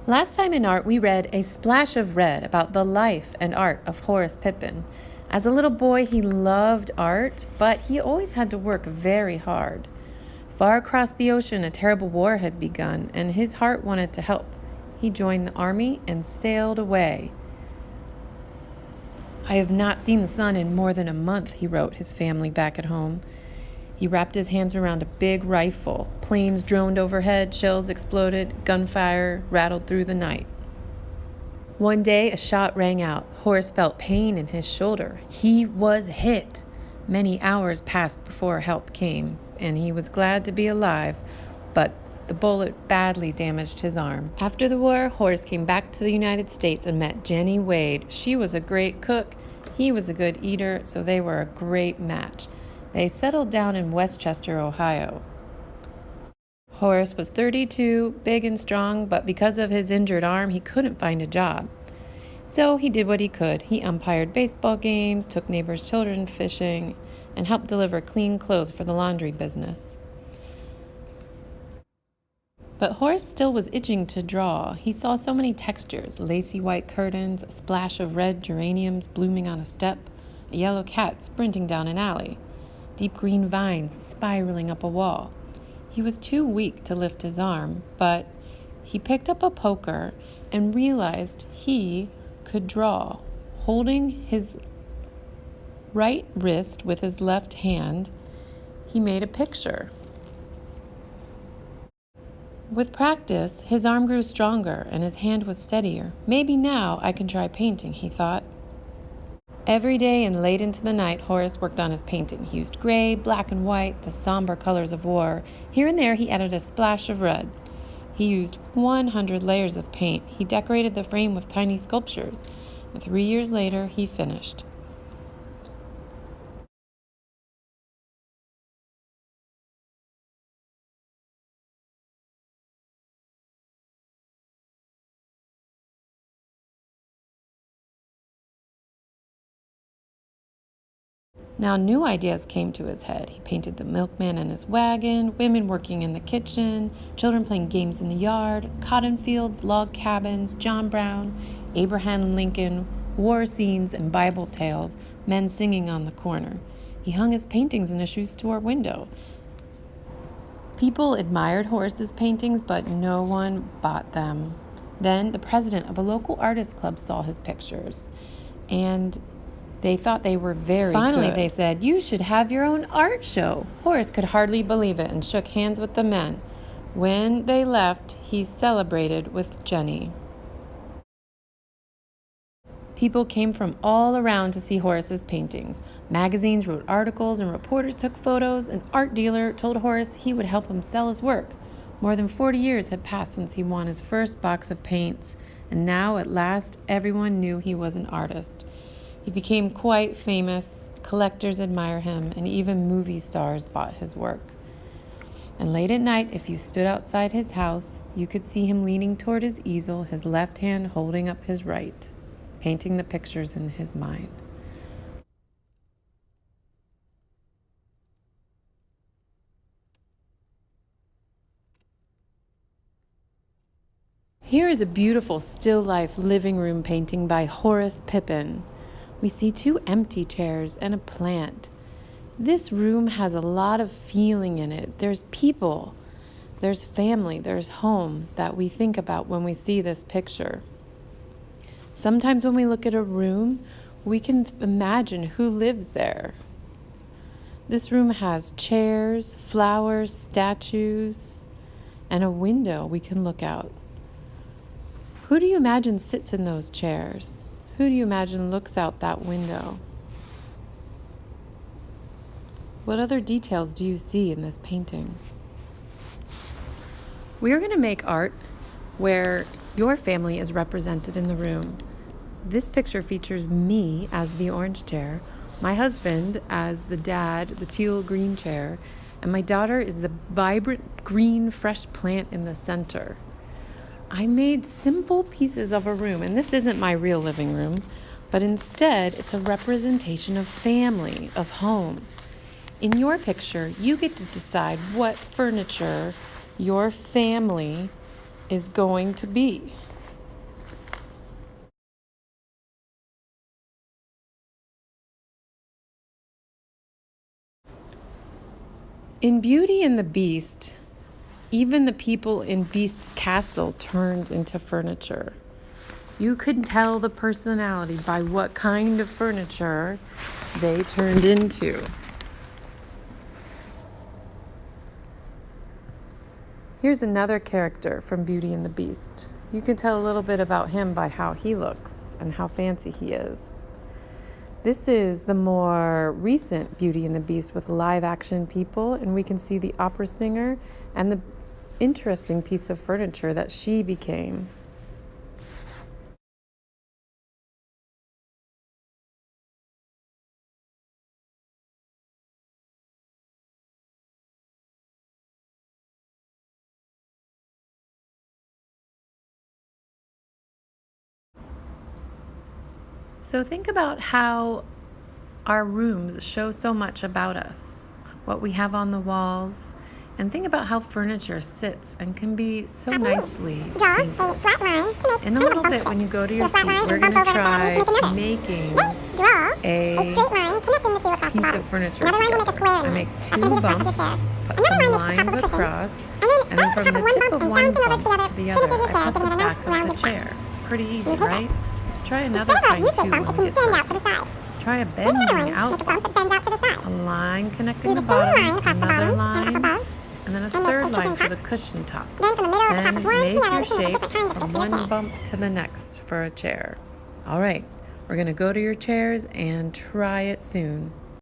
Last time in art, we read A Splash of Red about the life and art of Horace Pippin. As a little boy, he loved art, but he always had to work very hard. Far across the ocean, a terrible war had begun, and his heart wanted to help. He joined the army and sailed away. "I have not seen the sun in more than a month," he wrote his family back at home. He wrapped his hands around a big rifle. Planes droned overhead, shells exploded, gunfire rattled through the night. One day, a shot rang out. Horace felt pain in his shoulder. He was hit. Many hours passed before help came, and he was glad to be alive, but the bullet badly damaged his arm. After the war, Horace came back to the United States and met Jenny Wade. She was a great cook. He was a good eater, so they were a great match. They settled down in Westchester, Ohio. Horace was 32, big and strong, but because of his injured arm, he couldn't find a job. So he did what he could. He umpired baseball games, took neighbors' children fishing, and helped deliver clean clothes for the laundry business. But Horace still was itching to draw. He saw so many textures: lacy white curtains, a splash of red geraniums blooming on a step, a yellow cat sprinting down an alley, deep green vines spiraling up a wall. He was too weak to lift his arm, but he picked up a poker and realized he could draw. Holding his right wrist with his left hand, he made a picture. With practice, his arm grew stronger and his hand was steadier. Maybe now I can try painting, he thought. Every day and late into the night, Horace worked on his painting. He used gray, black and white, the somber colors of war. Here and there, he added a splash of red. He used 100 layers of paint. He decorated the frame with tiny sculptures. And 3 years later, he finished. Now new ideas came to his head. He painted the milkman and his wagon, women working in the kitchen, children playing games in the yard, cotton fields, log cabins, John Brown, Abraham Lincoln, war scenes and Bible tales, men singing on the corner. He hung his paintings in a shoe store window. People admired Horace's paintings, but no one bought them. Then the president of a local artist club saw his pictures, and they thought they were very Finally, good. They said, "You should have your own art show." Horace could hardly believe it and shook hands with the men. When they left, he celebrated with Jenny. People came from all around to see Horace's paintings. Magazines wrote articles and reporters took photos. An art dealer told Horace he would help him sell his work. More than 40 years had passed since he won his first box of paints, and now at last everyone knew he was an artist. He became quite famous. Collectors admire him, and even movie stars bought his work. And late at night, if you stood outside his house, you could see him leaning toward his easel, his left hand holding up his right, painting the pictures in his mind. Here is a beautiful still life living room painting by Horace Pippin. We see 2 empty chairs and a plant. This room has a lot of feeling in it. There's people, there's family, there's home that we think about when we see this picture. Sometimes when we look at a room, we can imagine who lives there. This room has chairs, flowers, statues, and a window we can look out. Who do you imagine sits in those chairs? Who do you imagine looks out that window? What other details do you see in this painting? We are going to make art where your family is represented in the room. This picture features me as the orange chair, my husband as the dad, the teal green chair, and my daughter is the vibrant green fresh plant in the center. I made simple pieces of a room, and this isn't my real living room, but instead it's a representation of family, of home. In your picture, you get to decide what furniture your family is going to be. In Beauty and the Beast, even the people in Beast's castle turned into furniture. You could tell the personality by what kind of furniture they turned into. Here's another character from Beauty and the Beast. You can tell a little bit about him by how he looks and how fancy he is. This is the more recent Beauty and the Beast with live action people, and we can see the opera singer and the interesting piece of furniture that she became. So think about how our rooms show so much about us, what we have on the walls, and think about how furniture sits and can be so nicely painted. In a little bit, when you go to your seat, we're going to try making a piece of furniture together. I make 2 bumps, put some lines across, and then from the tip of one bump to the other, I cut the back of the chair. Pretty easy, right? Let's try another kind too when we get started. Try a bending out bump. A line connecting the bottom, another line, and then a third line for the cushion top. Then make your shape from one bump to the next for a chair. All right, we're going to go to your chairs and try it soon.